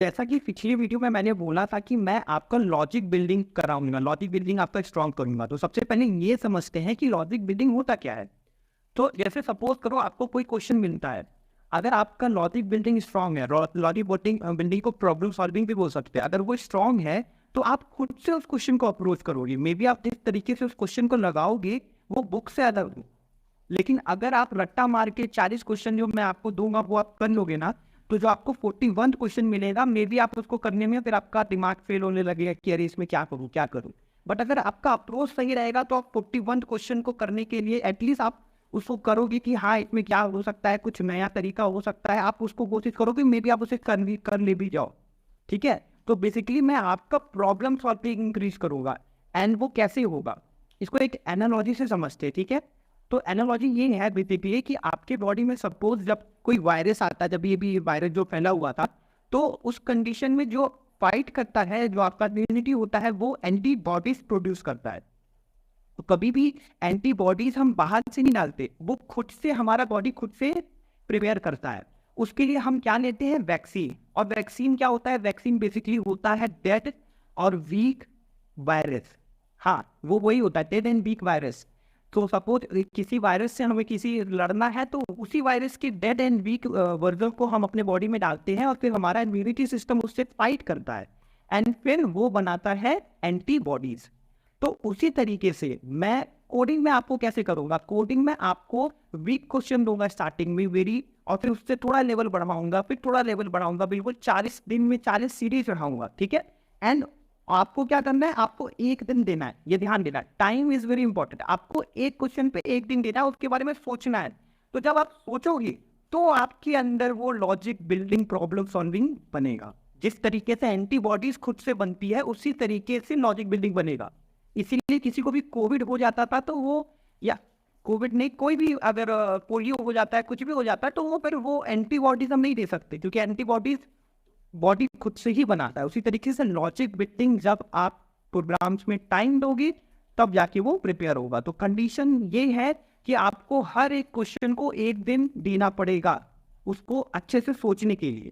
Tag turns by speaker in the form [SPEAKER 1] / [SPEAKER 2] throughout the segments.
[SPEAKER 1] जैसा कि पिछली वीडियो में मैंने बोला था कि मैं आपका लॉजिक बिल्डिंग कराऊंगा, लॉजिक बिल्डिंग आपका स्ट्रॉन्ग करूंगा। तो सबसे पहले ये समझते हैं कि लॉजिक बिल्डिंग होता क्या है। तो जैसे सपोज करो आपको कोई क्वेश्चन मिलता है, अगर आपका लॉजिक बिल्डिंग स्ट्रांग है, लॉजिक बिल्डिंग को प्रॉब्लम सॉल्विंग भी बोल सकते हैं, अगर वो स्ट्रांग है तो आप खुद से उस क्वेश्चन को अप्रोच करोगे। मे बी आप जिस तरीके से उस क्वेश्चन को लगाओगे वो बुक से अलग हो, लेकिन अगर आप रट्टा मार के 40 क्वेश्चन जो मैं आपको दूंगा वो आप कर लोगे ना, तो जो आपको 41 क्वेश्चन मिलेगा, मे बी आप उसको करने में फिर आपका दिमाग फेल होने लगेगा कि अरे इसमें क्या करूँ क्या करूँ। बट अगर आपका अप्रोच सही रहेगा तो आप 41 क्वेश्चन को करने के लिए एटलीस्ट आप उसको करोगे कि हाँ इसमें क्या हो सकता है, कुछ नया तरीका हो सकता है, आप उसको कोशिश करोगे, मे बी आप उसे कर ले भी जाओ। ठीक है, तो बेसिकली मैं आपका प्रॉब्लम सॉल्विंग इंक्रीज करूंगा। एंड वो कैसे होगा, इसको एक एनालॉजी से समझते हैं। ठीक है, तो एनालॉजी ये है बेसिकली कि आपके बॉडी में सपोज जब कोई वायरस आता है, जब ये भी वायरस जो फैला हुआ था, तो उस कंडीशन में जो फाइट करता है, जो आपका इम्यूनिटी होता है, वो एंटीबॉडीज प्रोड्यूस करता है। तो कभी भी एंटीबॉडीज हम बाहर से नहीं डालते, वो खुद से हमारा बॉडी खुद से प्रिपेयर करता है। उसके लिए हम क्या लेते हैं, वैक्सीन। और वैक्सीन क्या होता है, वैक्सीन बेसिकली होता है डेड और वीक वायरस। हाँ, वो वही होता है, डेड एंड वीक वायरस। तो सपोज किसी वायरस से हमें किसी लड़ना है, तो उसी वायरस के डेड एंड वीक वर्जन को हम अपने बॉडी में डालते हैं और फिर हमारा इम्यूनिटी सिस्टम उससे फाइट करता है एंड फिर वो बनाता है एंटीबॉडीज। तो उसी तरीके से मैं कोडिंग में आपको कैसे करूंगा, कोडिंग में आपको वीक क्वेश्चन दूंगा स्टार्टिंग में वेरी, और फिर उससे थोड़ा लेवल बढ़ाऊंगा, फिर थोड़ा लेवल बढ़ाऊंगा, बिल्कुल 40 दिन में 40 सीढ़ी चढ़ाऊंगा। ठीक है, एंड आपको क्या करना है, आपको एक दिन देना है, ये ध्यान देना है, टाइम इज वेरी इंपॉर्टेंट। आपको एक क्वेश्चन पे एक दिन देना है, उसके बारे में सोचना है। तो जब आप सोचोगे तो आपके अंदर वो लॉजिक बिल्डिंग प्रॉब्लम सॉल्विंग बनेगा। जिस तरीके से एंटीबॉडीज खुद से बनती है उसी तरीके से लॉजिक बिल्डिंग बनेगा। इसीलिए किसी को भी कोविड हो जाता था तो वो, या कोविड नहीं, कोई भी अगर पोलियो हो जाता है, कुछ भी हो जाता है, तो वो फिर वो एंटीबॉडीज हम नहीं दे सकते, क्योंकि एंटीबॉडीज बॉडी खुद से ही बनाता है। उसी तरीके से लॉजिक बिल्डिंग जब आप प्रोग्राम्स में टाइम दोगे तब जाके वो प्रिपेयर होगा। तो कंडीशन ये है कि आपको हर एक क्वेश्चन को एक दिन देना पड़ेगा उसको अच्छे से सोचने के लिए।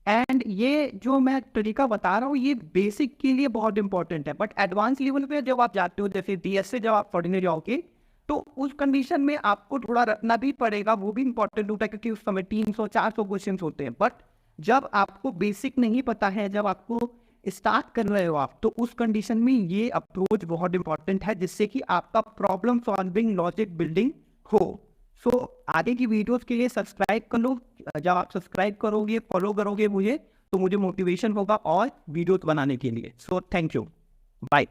[SPEAKER 1] एंड ये जो मैं तरीका बता रहा हूँ ये बेसिक के लिए बहुत इंपॉर्टेंट है, बट एडवांस लेवल पे जब आप जाते हो, जैसे डीएस से जब आप पढ़ने जाओगे, तो उस कंडीशन में आपको थोड़ा रखना भी पड़ेगा, वो भी इंपॉर्टेंट होता है, क्योंकि उस समय 300-400 क्वेश्चन होते हैं। बट जब आपको बेसिक नहीं पता है, जब आपको स्टार्ट कर रहे हो आप, तो उस कंडीशन में ये अप्रोच बहुत इंपॉर्टेंट है, जिससे कि आपका प्रॉब्लम सॉल्विंग लॉजिक बिल्डिंग हो। सो आगे की वीडियोस के लिए सब्सक्राइब कर लो। जब आप सब्सक्राइब करोगे, फॉलो करोगे मुझे, तो मुझे मोटिवेशन होगा और वीडियोस बनाने के लिए। So thank you, bye.